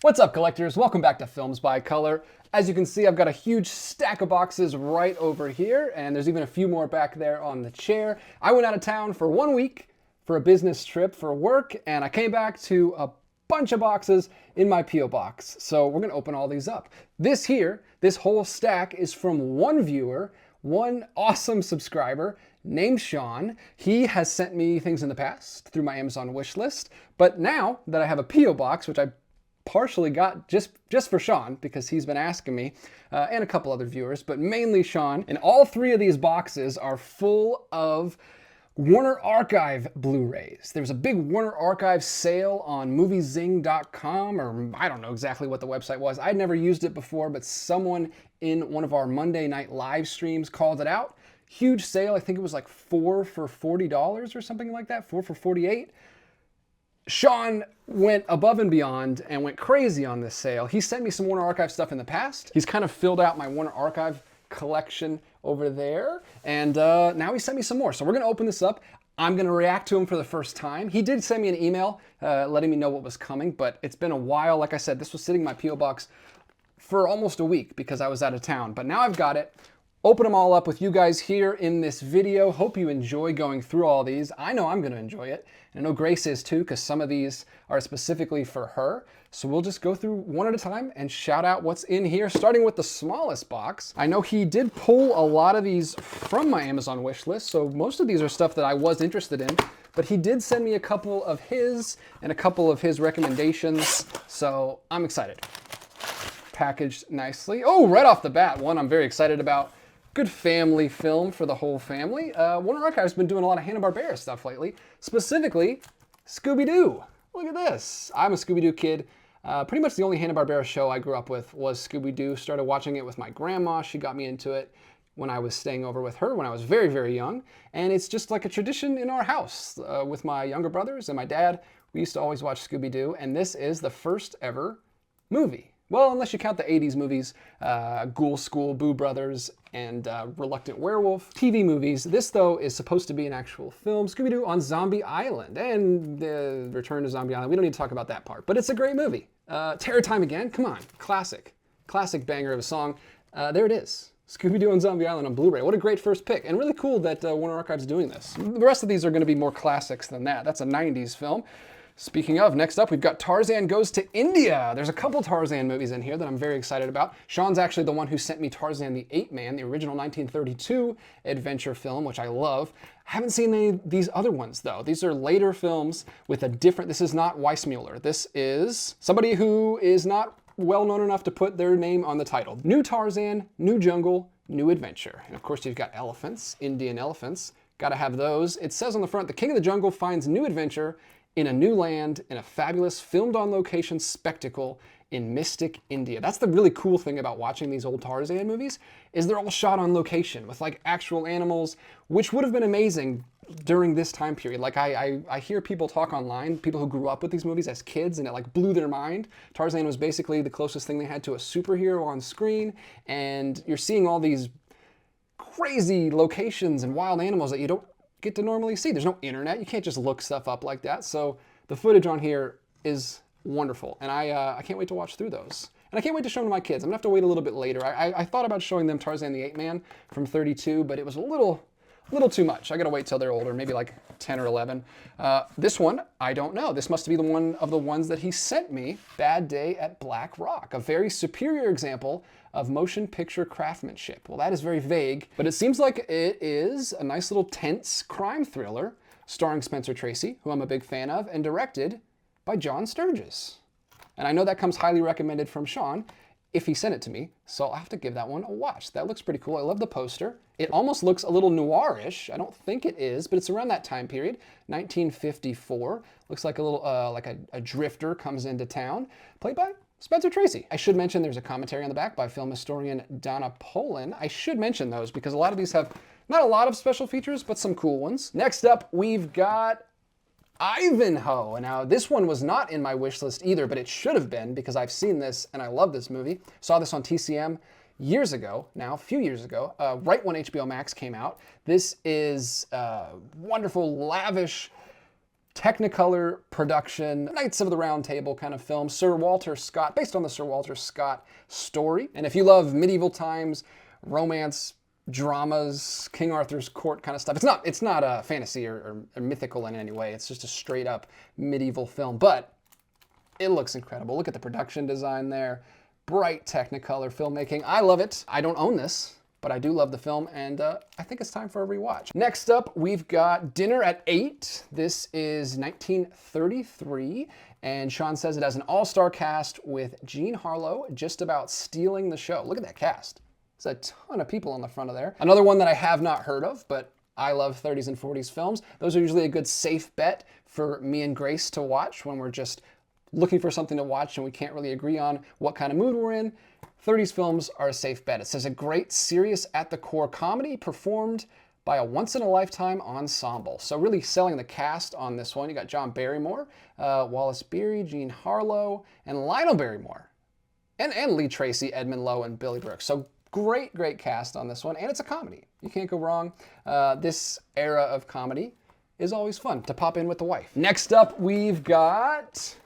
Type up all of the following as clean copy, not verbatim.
What's up, collectors? Welcome back to Films by Color. As you can see, I've got a huge stack of boxes right over here, and there's even a few more back there on the chair. I went out of town for 1 week for a business trip for work, and I came back to a bunch of boxes in my P.O. box. So we're gonna open all these up. This whole stack is from one viewer, one awesome subscriber named Shawn. He has sent me things in the past through my Amazon wish list, but now that I have a P.O. box, which I partially got just for Shawn because he's been asking me, and a couple other viewers, but mainly Shawn. And all three of these boxes are full of Warner Archive Blu-rays. There was a big Warner Archive sale on moviezing.com, or I don't know exactly what the website was. I'd never used it before, but someone in one of our Monday night live streams called it out. Huge sale. I think it was like 4 for $40 or something like that, 4 for $48. Shawn went above and beyond and went crazy on this sale. He sent me some Warner Archive stuff in the past. He's kind of filled out my Warner Archive collection over there, and now he sent me some more. So we're gonna open this up. I'm gonna react to him for the first time. He did send me an email letting me know what was coming, but it's been a while. Like I said, this was sitting in my P.O. box for almost a week because I was out of town, but now I've got it. Open them all up with you guys here in this video. Hope you enjoy going through all these. I know I'm gonna enjoy it. And I know Grace is too, because some of these are specifically for her. So we'll just go through one at a time and shout out what's in here, starting with the smallest box. I know he did pull a lot of these from my Amazon wish list, so most of these are stuff that I was interested in, but he did send me a couple of his and a couple of his recommendations, so I'm excited. Packaged nicely. Oh, right off the bat, one I'm very excited about. Good family film for the whole family. Warner Archive's been doing a lot of Hanna-Barbera stuff lately, specifically ScoobyDoo. Look at this. I'm a ScoobyDoo kid. Pretty much the only Hanna-Barbera show I grew up with was ScoobyDoo. Started watching it with my grandma. She got me into it when I was staying over with her when I was very, very young. And it's just like a tradition in our house with my younger brothers and my dad. We used to always watch ScoobyDoo, and this is the first ever movie. Well, unless you count the 80s movies, Ghoul School, Boo Brothers, and Reluctant Werewolf. TV movies. This, though, is supposed to be an actual film. Scooby-Doo on Zombie Island, and the Return to Zombie Island. We don't need to talk about that part, but it's a great movie. Terror Time Again, come on. Classic. Classic banger of a song. There it is. Scooby-Doo on Zombie Island on Blu-ray. What a great first pick, and really cool that Warner Archive's doing this. The rest of these are going to be more classics than that. That's a 90s film. Speaking of, next up, we've got Tarzan Goes to India. There's a couple Tarzan movies in here that I'm very excited about. Shawn's actually the one who sent me Tarzan the Ape Man, the original 1932 adventure film, which I love. I haven't seen any of these other ones, though. These are later films with a different... This is not Weissmuller. This is somebody who is not well known enough to put their name on the title. New Tarzan, New Jungle, New Adventure. And of course, you've got elephants, Indian elephants. Gotta have those. It says on the front, the King of the Jungle finds new adventure in a new land, in a fabulous filmed-on-location spectacle in mystic India. That's the really cool thing about watching these old Tarzan movies, is they're all shot on location with like actual animals, which would have been amazing during this time period. Like I hear people talk online, people who grew up with these movies as kids, and it like blew their mind. Tarzan was basically the closest thing they had to a superhero on screen, and you're seeing all these crazy locations and wild animals that you don't get to normally see. There's no internet. You can't just look stuff up like that. So the footage on here is wonderful. And I can't wait to watch through those. And I can't wait to show them to my kids. I'm gonna have to wait a little bit later. I thought about showing them Tarzan the Ape Man from 32, but it was a little too much. I gotta wait till they're older, maybe like 10 or 11. This one, I don't know. This must be the one of the ones that he sent me, Bad Day at Black Rock, a very superior example of motion picture craftsmanship. Well, that is very vague, but it seems like it is a nice little tense crime thriller starring Spencer Tracy, who I'm a big fan of, and directed by John Sturges. And I know that comes highly recommended from Shawn if he sent it to me, so I'll have to give that one a watch. That looks pretty cool. I love the poster. It almost looks a little noirish. I don't think it is, but it's around that time period, 1954. Looks like a little, like a drifter comes into town, played by Spencer Tracy. I should mention there's a commentary on the back by film historian Donna Poland. I should mention those because a lot of these have not a lot of special features, but some cool ones. Next up, we've got Ivanhoe. Now, this one was not in my wish list either, but it should have been because I've seen this and I love this movie. Saw this on TCM years ago, now a few years ago, right when HBO Max came out. This is wonderful, lavish Technicolor production, Knights of the Round Table kind of film, Sir Walter Scott, based on the Sir Walter Scott story. And if you love medieval times, romance, dramas, King Arthur's court kind of stuff, it's not a fantasy or mythical in any way. It's just a straight up medieval film, but it looks incredible. Look at the production design there. Bright Technicolor filmmaking. I love it. I don't own this, but I do love the film, and I think it's time for a rewatch. Next up, we've got Dinner at 8. This is 1933, and Shawn says it has an all-star cast with Jean Harlow just about stealing the show. Look at that cast. There's a ton of people on the front of there. Another one that I have not heard of, but I love 30s and 40s films. Those are usually a good safe bet for me and Grace to watch when we're just looking for something to watch and we can't really agree on what kind of mood we're in. 30s films are a safe bet. It says a great, serious, at-the-core comedy performed by a once-in-a-lifetime ensemble. So really selling the cast on this one. You got John Barrymore, Wallace Beery, Jean Harlow, and Lionel Barrymore. And Lee Tracy, Edmund Lowe, and Billy Brooks. So great, great cast on this one. And it's a comedy. You can't go wrong. This era of comedy is always fun to pop in with the wife. Next up, we've got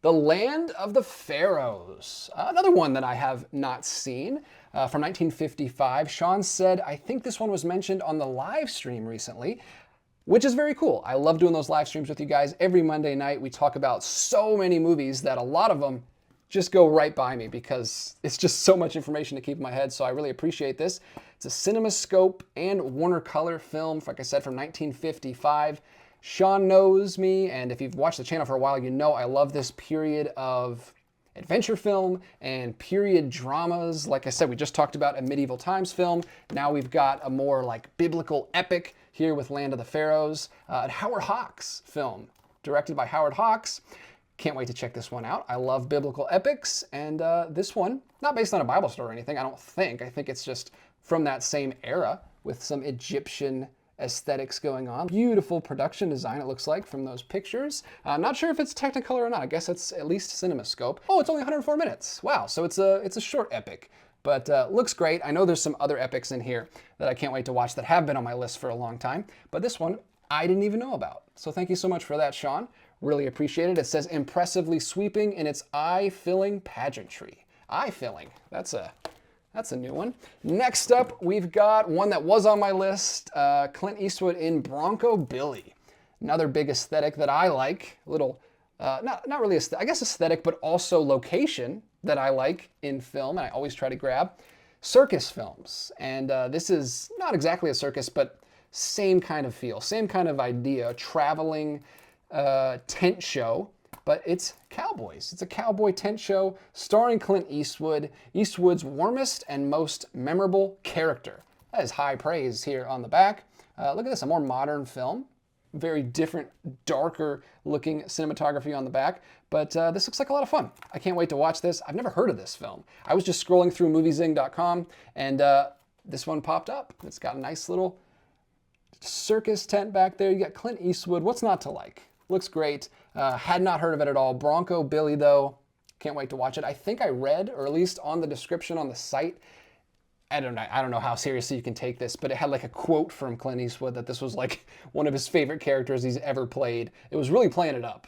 The Land of the Pharaohs, another one that I have not seen, from 1955. Shawn said, I think this one was mentioned on the live stream recently, which is very cool. I love doing those live streams with you guys. Every Monday night, we talk about so many movies that a lot of them just go right by me because it's just so much information to keep in my head, so I really appreciate this. It's a CinemaScope and Warner Color film, like I said, from 1955. Shawn knows me, and if you've watched the channel for a while, you know I love this period of adventure film and period dramas. Like I said, we just talked about a medieval times film. Now we've got a more like biblical epic here with Land of the Pharaohs. A Howard Hawks film, directed by Howard Hawks. Can't wait to check this one out. I love biblical epics, and this one, not based on a Bible story or anything, I don't think. I think it's just from that same era with some Egyptian aesthetics going on. Beautiful production design, it looks like, from those pictures. I'm not sure if it's Technicolor or not. I guess it's at least CinemaScope. Oh, it's only 104 minutes. Wow, so it's a short epic, but looks great. I know there's some other epics in here that I can't wait to watch that have been on my list for a long time, but this one I didn't even know about. So thank you so much for that, Shawn. Really appreciate it. It says impressively sweeping in its eye-filling pageantry. Eye-filling, that's a new one. Next up, we've got one that was on my list, Clint Eastwood in Bronco Billy. Another big aesthetic that I like. A little, not really, I guess aesthetic, but also location that I like in film, and I always try to grab. Circus films. And this is not exactly a circus, but same kind of feel, same kind of idea. Traveling tent show. But it's cowboys. It's a cowboy tent show starring Clint Eastwood, Eastwood's warmest and most memorable character. That is high praise here on the back. Look at this, a more modern film. Very different, darker looking cinematography on the back. But this looks like a lot of fun. I can't wait to watch this. I've never heard of this film. I was just scrolling through moviezing.com and this one popped up. It's got a nice little circus tent back there. You got Clint Eastwood. What's not to like? Looks great. Had not heard of it at all. Bronco Billy, though, can't wait to watch it. I think I read, or at least on the description on the site, I don't know how seriously you can take this, but it had like a quote from Clint Eastwood that this was like one of his favorite characters he's ever played. It was really playing it up.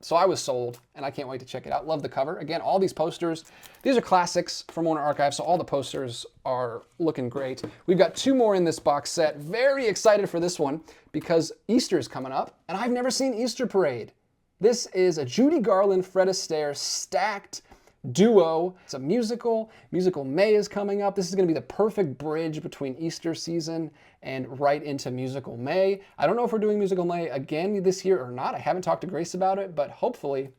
So I was sold, and I can't wait to check it out. Love the cover. Again, all these posters, these are classics from Warner Archive, so all the posters are looking great. We've got two more in this box set. Very excited for this one because Easter is coming up, and I've never seen Easter Parade. This is a Judy Garland, Fred Astaire stacked duo. It's a musical. Musical May is coming up. This is going to be the perfect bridge between Easter season and right into Musical May. I don't know if we're doing Musical May again this year or not. I haven't talked to Grace about it, but hopefully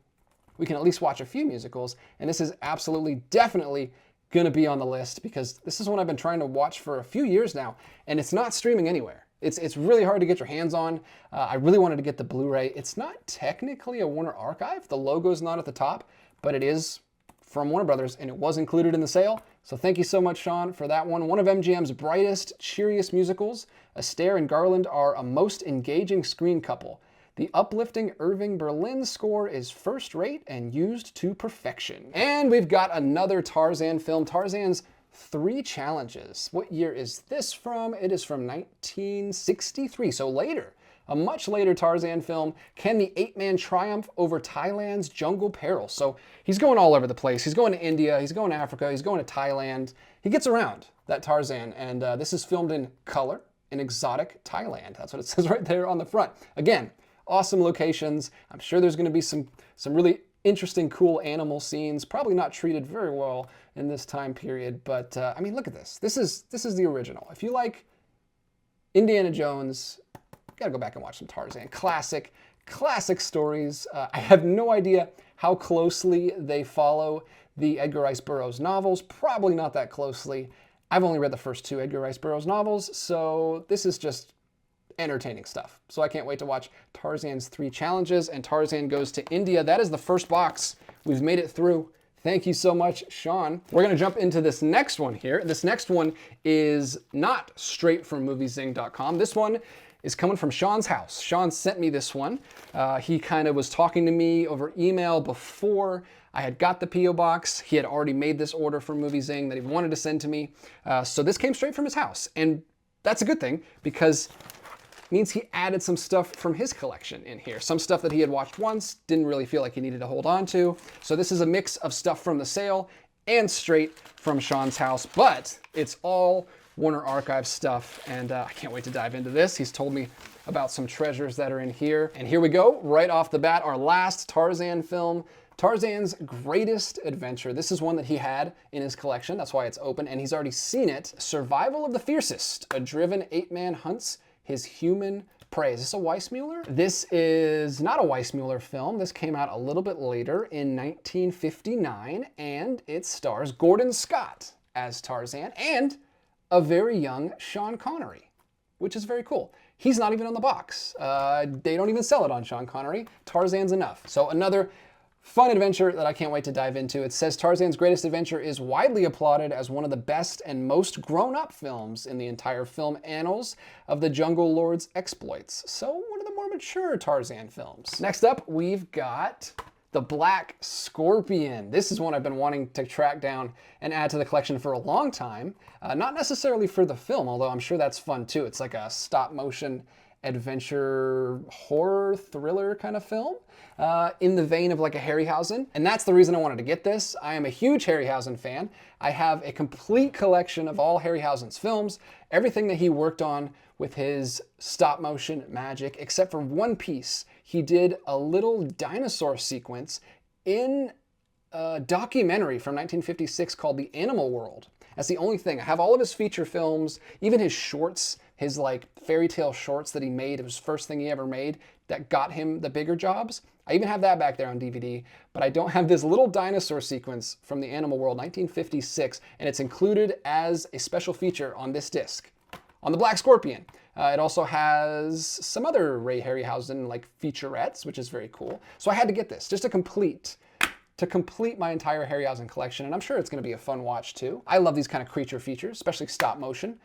we can at least watch a few musicals. And this is absolutely, definitely going to be on the list because this is one I've been trying to watch for a few years now, and it's not streaming anywhere. It's really hard to get your hands on. I really wanted to get the Blu-ray. It's not technically a Warner Archive. The logo's not at the top, but it is from Warner Brothers, and it was included in the sale. So thank you so much, Shawn, for that one. One of MGM's brightest, cheeriest musicals. Astaire and Garland are a most engaging screen couple. The uplifting Irving Berlin score is first-rate and used to perfection. And we've got another Tarzan film, Tarzan's 3 Challenges. What year is this from? It is from 1963, so later. a much later Tarzan film. Can the ape-man triumph over Thailand's jungle perils? So he's going all over the place. He's going to India, he's going to Africa, he's going to Thailand. He gets around, that Tarzan, and this is filmed in color in exotic Thailand. That's what it says right there on the front. Again, awesome locations. I'm sure there's going to be some really interesting, cool animal scenes. Probably not treated very well in this time period, but I mean, look at this. This is the original. If you like Indiana Jones, you gotta go back and watch some Tarzan. Classic stories. I have no idea how closely they follow the Edgar Rice Burroughs novels. Probably not that closely. I've only read the first 2 Edgar Rice Burroughs novels, so this is just entertaining stuff. So I can't wait to watch Tarzan's 3 challenges and Tarzan Goes to India. That is the first box. We've made it through. Thank you so much, Shawn. We're gonna jump into this next one here. This next one is not straight from moviezing.com. This one is coming from Shawn's house. Shawn sent me this one. He kind of was talking to me over email before I had got the P.O. box. He had already made this order from MovieZing that he wanted to send to me. So this came straight from his house. And that's a good thing because means he added some stuff from his collection in here. Some stuff that he had watched once, didn't really feel like he needed to hold on to. So this is a mix of stuff from the sale and straight from Shawn's house, but it's all Warner Archive stuff, and I can't wait to dive into this. He's told me about some treasures that are in here. And here we go, right off the bat, our last Tarzan film, Tarzan's Greatest Adventure. This is one that he had in his collection, that's why it's open, and he's already seen it. Survival of the Fiercest, a driven ape-man hunts his human prey. Is this a Weissmuller? This is not a Weissmuller film. This came out a little bit later in 1959, and it stars Gordon Scott as Tarzan and a very young Sean Connery, which is very cool. He's not even on the box. They don't even sell it on Sean Connery. Tarzan's enough. So another fun adventure that I can't wait to dive into. It says Tarzan's Greatest Adventure is widely applauded as one of the best and most grown-up films in the entire film annals of the Jungle Lord's exploits. So one of the more mature Tarzan films. Next up, we've got The Black Scorpion. This is one I've been wanting to track down and add to the collection for a long time. Not necessarily for the film, although I'm sure that's fun too. It's like a stop-motion adventure horror thriller kind of film in the vein of like a Harryhausen. And that's the reason I wanted to get this. I am a huge Harryhausen fan. I have a complete collection of all Harryhausen's films, everything that he worked on with his stop motion magic, except for one piece. He did a little dinosaur sequence in a documentary from 1956 called The Animal World. That's the only thing. I have all of his feature films, even his shorts, his like fairy tale shorts that he made. It was the first thing he ever made that got him the bigger jobs. I even have that back there on DVD, but I don't have this little dinosaur sequence from The Animal World, 1956, and it's included as a special feature on this disc. On The Black Scorpion, it also has some other Ray Harryhausen like featurettes, which is very cool. So I had to get this just to complete my entire Harryhausen collection, and I'm sure it's going to be a fun watch too. I love these kind of creature features, especially stop motion,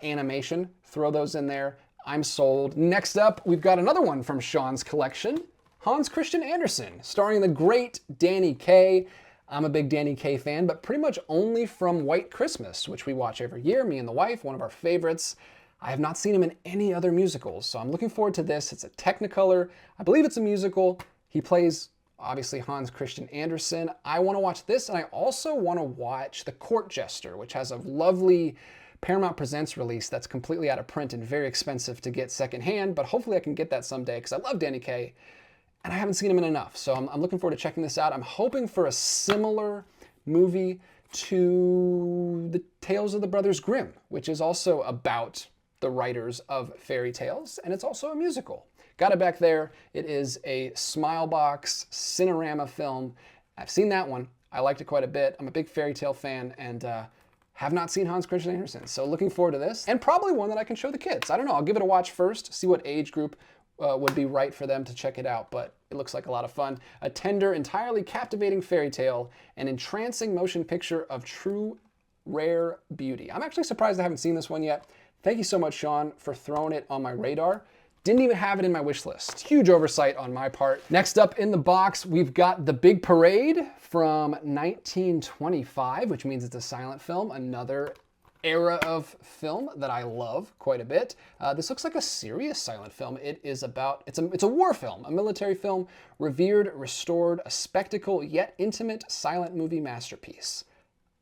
animation. Throw those in there. I'm sold. Next up, we've got another one from Shawn's collection, Hans Christian Andersen, starring the great Danny Kaye. I'm a big Danny Kaye fan, but pretty much only from White Christmas, which we watch every year, me and the wife, one of our favorites. I have not seen him in any other musicals, so I'm looking forward to this. It's a Technicolor. I believe it's a musical. He plays obviously Hans Christian Andersen. I want to watch this, and I also want to watch The Court Jester, which has a lovely Paramount Presents release that's completely out of print and very expensive to get secondhand, but hopefully I can get that someday because I love Danny Kaye, and I haven't seen him in enough. So I'm looking forward to checking this out. I'm hoping for a similar movie to The Tales of the Brothers Grimm, which is also about the writers of fairy tales, and it's also a musical. Got it back there. It is a Smilebox Cinerama film. I've seen that one. I liked it quite a bit. I'm a big fairy tale fan and have not seen Hans Christian Andersen. So looking forward to this, and probably one that I can show the kids. I don't know. I'll give it a watch first, see what age group would be right for them to check it out, but it looks like a lot of fun. A tender, entirely captivating fairy tale, an entrancing motion picture of true, rare beauty. I'm actually surprised I haven't seen this one yet. Thank you so much, Shawn, for throwing it on my radar. Didn't even have it in my wish list. Huge oversight on my part. Next up in the box, we've got The Big Parade from 1925, which means it's a silent film. Another era of film that I love quite a bit. This looks like a serious silent film. It is about, it's a war film, a military film, revered, restored, a spectacle yet intimate silent movie masterpiece.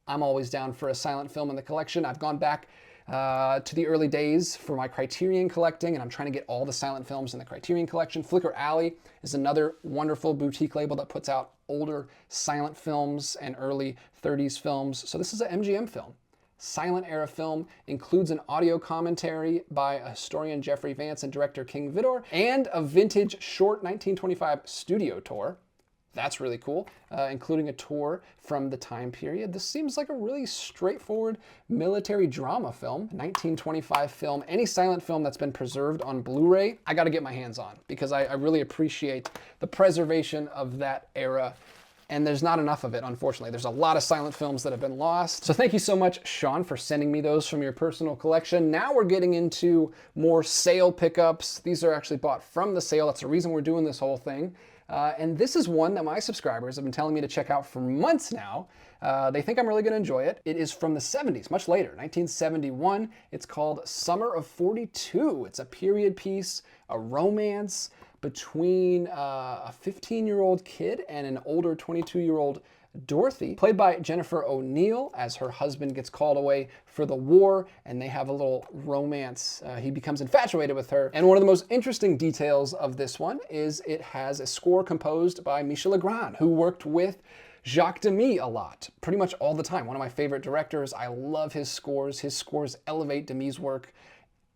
I'm always down for a silent film in the collection. I've gone back to the early days for my Criterion collecting, and I'm trying to get all the silent films in the Criterion collection. Flicker Alley is another wonderful boutique label that puts out older silent films and early 30s films. So this is an MGM film. Silent era film, includes an audio commentary by historian Jeffrey Vance and director King Vidor, and a vintage short 1925 studio tour. That's really cool, including a tour from the time period. This seems like a really straightforward military drama film, 1925 film. Any silent film that's been preserved on Blu-ray, I gotta get my hands on, because I really appreciate the preservation of that era. And there's not enough of it, unfortunately. There's a lot of silent films that have been lost. So thank you so much, Shawn, for sending me those from your personal collection. Now we're getting into more sale pickups. These are actually bought from the sale. That's the reason we're doing this whole thing. And this is one that my subscribers have been telling me to check out for months now. They think I'm really gonna enjoy it. It is from the 70s, much later, 1971. It's called Summer of 42. It's a period piece, a romance between a 15-year-old kid and an older 22-year-old Dorothy, played by Jennifer O'Neill, as her husband gets called away for the war, and they have a little romance. He becomes infatuated with her. And one of the most interesting details of this one is it has a score composed by Michel Legrand, who worked with Jacques Demy a lot, pretty much all the time. One of my favorite directors. I love his scores. His scores elevate Demy's work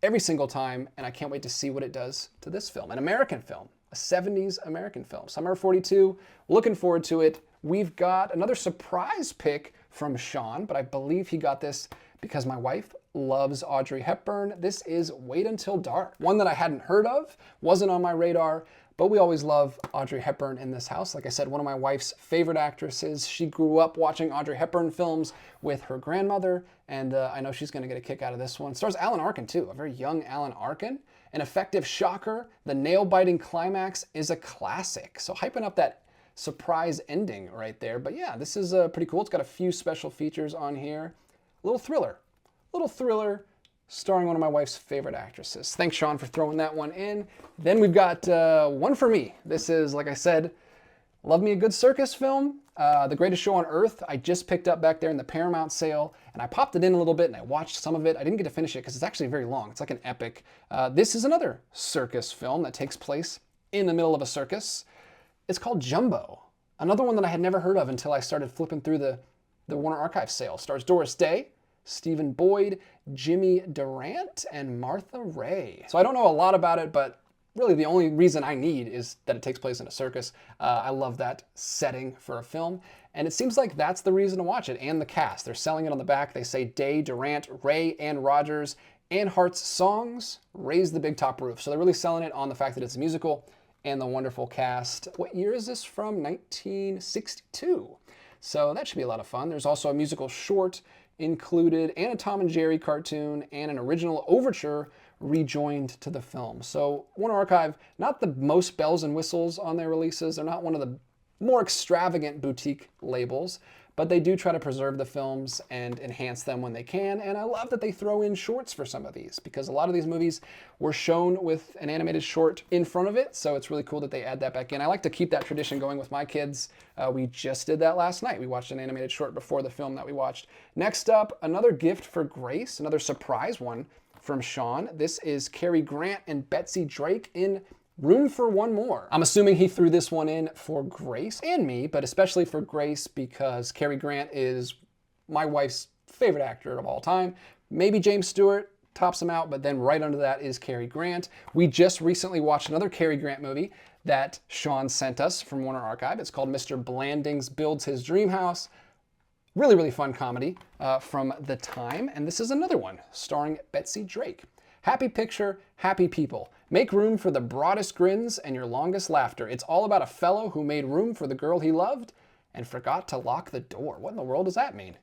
every single time, and I can't wait to see what it does to this film. An American film, a 70s American film. Summer of 42, looking forward to it. We've got another surprise pick from Shawn, but I believe he got this because my wife loves Audrey Hepburn. This is Wait Until Dark, one that I hadn't heard of, wasn't on my radar, but we always love Audrey Hepburn in this house. Like I said, one of my wife's favorite actresses. She grew up watching Audrey Hepburn films with her grandmother, and I know she's gonna get a kick out of this one. It stars Alan Arkin too, a very young Alan Arkin. An effective shocker. The nail-biting climax is a classic. So hyping up that surprise ending right there. But yeah, this is pretty cool. It's got a few special features on here. Little thriller starring one of my wife's favorite actresses. Thanks, Shawn, for throwing that one in. Then we've got one for me. This is, like I said, love me a good circus film. The Greatest Show on Earth. I just picked up back there in the Paramount sale, and I popped it in a little bit and I watched some of it. I didn't get to finish it because it's actually very long. It's like an epic. This is another circus film that takes place in the middle of a circus. It's called Jumbo. Another one that I had never heard of until I started flipping through the Warner Archive sale. Stars Doris Day, Stephen Boyd, Jimmy Durant, and Martha Ray. So I don't know a lot about it, but really the only reason I need is that it takes place in a circus. I love that setting for a film, and it seems like that's the reason to watch it, and the cast. They're selling it on the back. They say Day, Durant, Ray, and Rogers, and Hart's songs raise the big top roof. So they're really selling it on the fact that it's a musical and the wonderful cast. What year is this from? 1962. So that should be a lot of fun. There's also a musical short included, and a Tom and Jerry cartoon, and an original overture rejoined to the film. So Warner Archive, not the most bells and whistles on their releases. They're not one of the more extravagant boutique labels, but they do try to preserve the films and enhance them when they can. And I love that they throw in shorts for some of these, because a lot of these movies were shown with an animated short in front of it. So it's really cool that they add that back in. I like to keep that tradition going with my kids. We just did that last night. We watched an animated short before the film that we watched. Next up, another gift for Grace, another surprise one from Shawn. This is Carrie Grant and Betsy Drake in Room for One More. I'm assuming he threw this one in for Grace and me, but especially for Grace because Carrie Grant is my wife's favorite actor of all time. Maybe James Stewart tops him out, but then right under that is Carrie Grant. We just recently watched another Carrie Grant movie that Shawn sent us from Warner Archive. It's called Mr. Blandings Builds His Dream House. Really, really fun comedy from the time. And this is another one starring Betsy Drake. Happy picture, happy people. Make room for the broadest grins and your longest laughter. It's all about a fellow who made room for the girl he loved and forgot to lock the door. What in the world does that mean?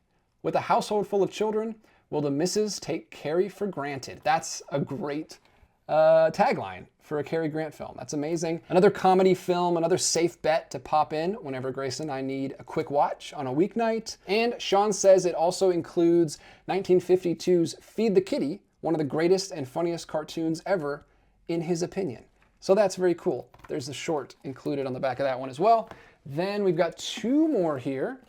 With a household full of children, will the missus take Carrie for granted? That's a great tagline for a Carrie Grant film. That's amazing. Another comedy film, another safe bet to pop in whenever Grace and I need a quick watch on a weeknight. And Shawn says it also includes 1952's Feed the Kitty, one of the greatest and funniest cartoons ever, in his opinion. So that's very cool. There's a short included on the back of that one as well. Then we've got two more here.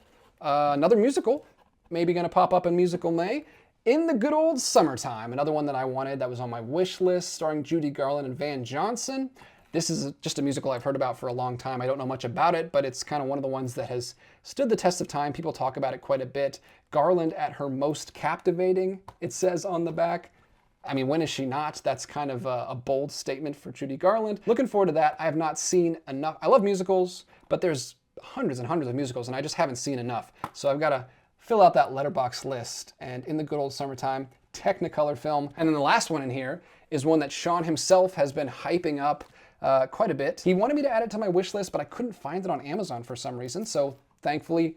Another musical, maybe gonna pop up in Musical May. In the Good Old Summertime, another one that I wanted that was on my wish list, starring Judy Garland and Van Johnson. This is just a musical I've heard about for a long time. I don't know much about it, but it's kind of one of the ones that has stood the test of time. People talk about it quite a bit. Garland at her most captivating, it says on the back. I mean, when is she not? That's kind of a bold statement for Judy Garland. Looking forward to that. I have not seen enough. I love musicals, but there's hundreds and hundreds of musicals, and I just haven't seen enough. So I've got to fill out that letterbox list. And In the Good Old Summertime, Technicolor film. And then the last one in here is one that Shawn himself has been hyping up quite a bit. He wanted me to add it to my wish list, but I couldn't find it on Amazon for some reason. So thankfully,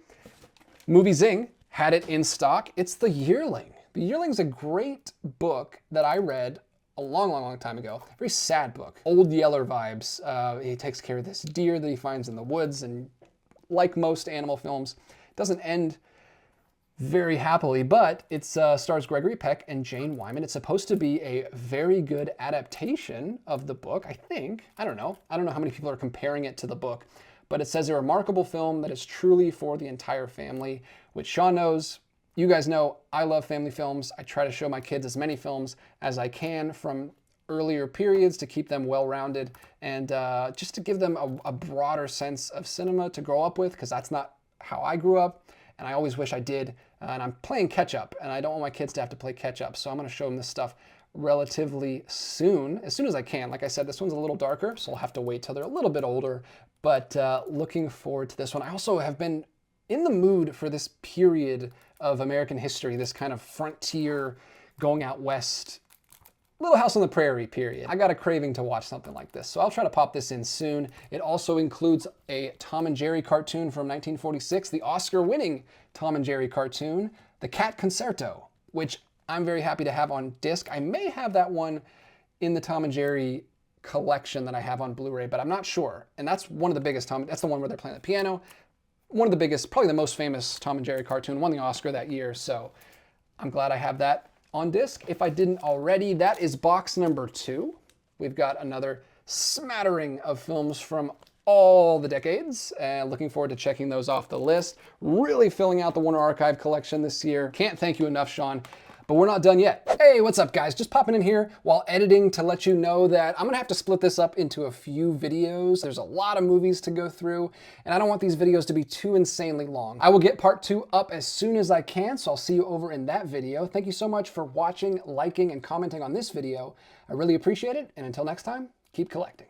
Movie Zing had it in stock. It's The Yearling. The Yearling's a great book that I read a long, long, long time ago. Very sad book. Old Yeller vibes. He takes care of this deer that he finds in the woods, and like most animal films, it doesn't end very happily, but it stars Gregory Peck and Jane Wyman. It's supposed to be a very good adaptation of the book, I think. I don't know how many people are comparing it to the book, but it says a remarkable film that is truly for the entire family, which Shawn knows. You guys know I love family films. I try to show my kids as many films as I can from earlier periods to keep them well-rounded and just to give them a broader sense of cinema to grow up with, because that's not how I grew up. And I always wish I did, and I'm playing catch up, and I don't want my kids to have to play catch up, so I'm gonna show them this stuff relatively soon as I can. Like I said, this one's a little darker, so I'll have to wait till they're a little bit older, but looking forward to this one. I also have been in the mood for this period of American history, this kind of frontier, going out west, Little House on the Prairie period. I got a craving to watch something like this, so I'll try to pop this in soon. It also includes a Tom and Jerry cartoon from 1946, the Oscar-winning Tom and Jerry cartoon, The Cat Concerto, which I'm very happy to have on disc. I may have that one in the Tom and Jerry collection that I have on Blu-ray, but I'm not sure. And that's one of the biggest that's the one where they're playing the piano. One of the biggest, probably the most famous Tom and Jerry cartoon, won the Oscar that year, so I'm glad I have that on disc. If I didn't already, that is box number 2. We've got another smattering of films from all the decades, and looking forward to checking those off the list. Really filling out the Warner Archive collection this year. Can't thank you enough, Shawn. But we're not done yet. Hey, what's up guys? Just popping in here while editing to let you know that I'm gonna have to split this up into a few videos. There's a lot of movies to go through, and I don't want these videos to be too insanely long. I will get part 2 up as soon as I can, so I'll see you over in that video. Thank you so much for watching, liking, and commenting on this video. I really appreciate it, and until next time, keep collecting.